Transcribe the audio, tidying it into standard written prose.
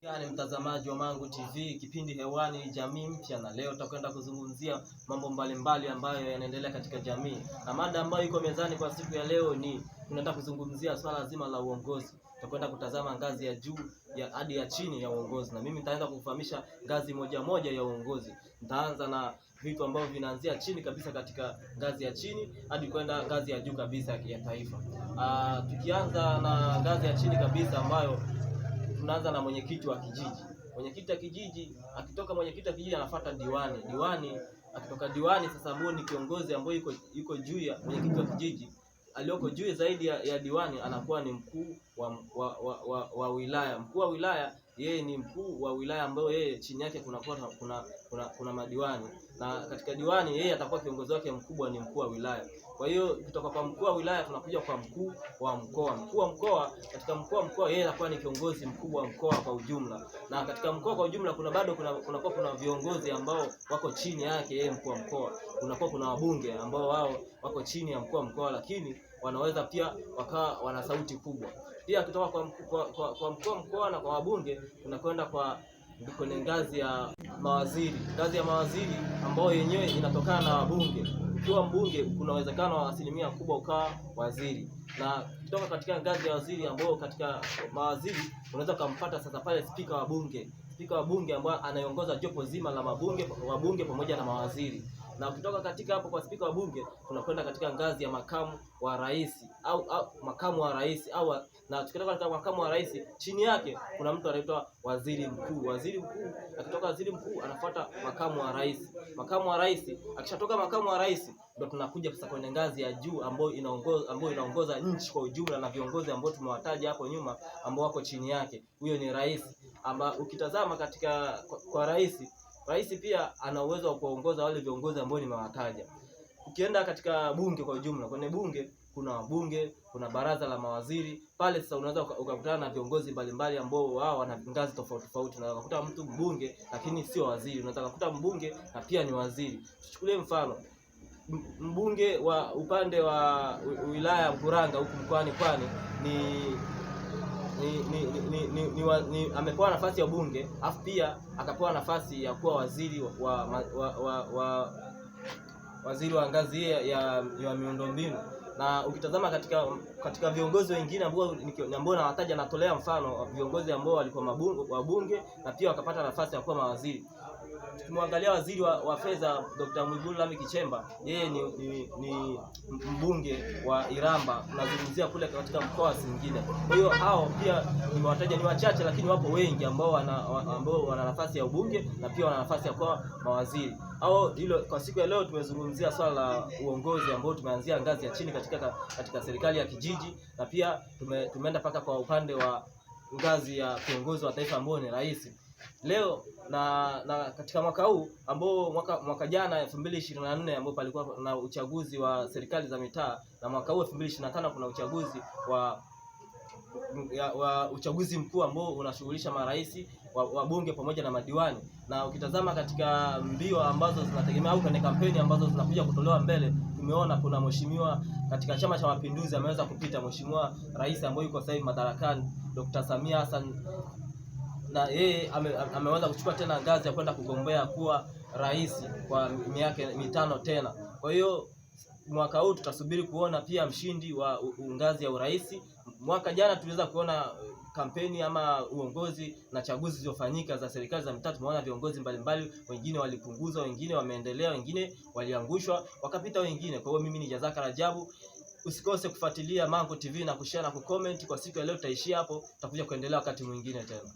Gani mtazamaji wa Mangu TV, kipindi hewani Jamii Mpya, na leo tutakwenda kuzungumzia mambo mbalimbali ambayo yanaendelea katika jamii, na mada ambayo iko mezani kwa siku ya leo ni tunaenda kuzungumzia swala zima la uongozi. Tutakwenda kutazama ngazi ya juu hadi ya chini ya uongozi, na mimi nitaanza kufahamisha ngazi moja moja ya uongozi. Nitaanza na vitu ambavyo vinaanzia chini kabisa katika ngazi ya chini hadi kwenda ngazi ya juu kabisa ya taifa. Tukianza na ngazi ya chini kabisa ambayo tunaanza na mwenyekiti wa kijiji. Mwenyekiti wa kijiji, akitoka mwenyekiti wa kijiji anafuata diwani. Diwani akitoka diwani sasa ambao ni kiongozi ambaye yuko juu ya mwenyekiti wa kijiji. Aliyoko juu zaidi ya diwani anakuwa ni mkuu wa wilaya. Mkuu wa wilaya yeye ni mkuu wa wilaya ambayo yeye chini yake kuna madiwani, na katika diwani yeye atakuwa kiongozi wake mkubwa ni mkuu wa wilaya. Kwa hiyo kutoka kwa mkuu wa wilaya tunakuja kwa mkuu wa mkoa. Mkuu wa mkoa, katika mkuu wa mkoa yeye anakuwa ni kiongozi mkubwa wa mkoa kwa ujumla, na katika mkoa kwa ujumla kuna viongozi ambao wako chini yake yeye mkuu wa mkoa. Kuna wabunge ambao wao wako chini ya mkuu wa mkoa, lakini wanaweza pia wakawa wana sauti kubwa. Pia kutoka kwa mkuu wa mkoa na kwa wabunge tunakwenda kwenye ngazi ya mawaziri. Ngazi ya mawaziri ambayo yenyewe inatokana na wabunge. Ukiwa mbunge kuna uwezekano wa asilimia kubwa ukawa waziri, na kutoka katika ngazi ya waziri ambao katika mawaziri unaweza kumpata sasa pale spika wa bunge. Spika wa bunge ambaye anaongoza jopo zima la wabunge pamoja na mawaziri. Na ukitoka katika hapo kwa spika wa bunge tunakwenda katika ngazi ya makamu wa rais au makamu wa rais na tukitoka katika makamu wa rais chini yake kuna mtu anaitwa waziri mkuu. Waziri mkuu akitoka waziri mkuu anafuata makamu wa rais. Makamu wa rais akishatoka makamu wa rais ndio tunakuja sasa kwenye ngazi ya juu ambayo inaongoza nchi kwa ujumla, na viongozi ambao tumewataja hapo nyuma ambao wako chini yake. Huyo ni rais, ama ukitazama katika kwa rais pia ana uwezo wa kuongoza wale viongozi ambao nimewataja. Ukienda katika bunge kwa ujumla, kwenye bunge kuna wabunge, kuna baraza la mawaziri. Pale sasa unaweza ukakutana na viongozi mbalimbali ambao wao wana ngazi tofauti tofauti. Unaweza kukuta mtu mbunge lakini sio waziri, unaweza kukuta mbunge na pia ni waziri. Tuchukulie mfano mbunge wa upande wa wilaya Mkuranga huku mkoani Pwani amepewa nafasi ya bunge, afu pia akapewa nafasi ya kuwa waziri waziri wa ngazi ya miundombinu. Na ukitazama katika viongozi wengine ambao nawataja, natolea mfano viongozi ambao walikuwa wabunge na pia wakapata nafasi ya kuwa mawaziri. Tukimwangalia waziri wa fedha Dr. Mwigulu Lameck Nchemba, yeye ni mbunge wa Iramba, tunazungumzia kule katika mkoa wa Singida. Kwa hiyo hao pia nimewataja, ni wachache lakini wapo wengi ambao wana nafasi ya ubunge na pia wana nafasi ya kuwa mawaziri. Hilo kwa siku ya leo tumezungumzia swala la uongozi ambao tumeanzia ngazi ya chini katika serikali ya kijiji, na pia tumeenda paka kwa upande wa ngazi ya kiongozi wa taifa ambao ni rais. Leo na katika mwaka huu ambao mwaka jana 2024 ambao palikuwa na uchaguzi wa serikali za mitaa, na mwaka huu 2025 kuna uchaguzi wa uchaguzi mkuu ambao unashughulisha marais, wabunge pamoja na madiwani. Na ukitazama katika mbio ambazo zinategemea au kwenye kampeni ambazo zinakuja kutolewa mbele, tumeona kuna mheshimiwa katika Chama cha Mapinduzi ameweza kupita, mheshimiwa rais ambaye yuko sasa hivi madarakani Dr. Samia Hassan, na yeye ameweza kuchukua tena ngazi ya kwenda kugombea kuwa rais kwa miaka mitano tena. Kwa hiyo mwaka huu tutasubiri kuona pia mshindi wa ngazi ya urais. Mwaka jana tuliweza kuona kampeni ama uongozi na chaguzi zilizofanyika za serikali za mitaa. Tumeona viongozi mbalimbali, wengine walipunguzwa, wengine wameendelea, wengine waliangushwa, wakapita wengine. Kwa hiyo mimi ni Jazaka Rajabu. Usikose kufuatilia Mangu TV na kushare na kucomment. Kwa siku ya leo tutaishia hapo, tutakuja kuendelea wakati mwingine tena.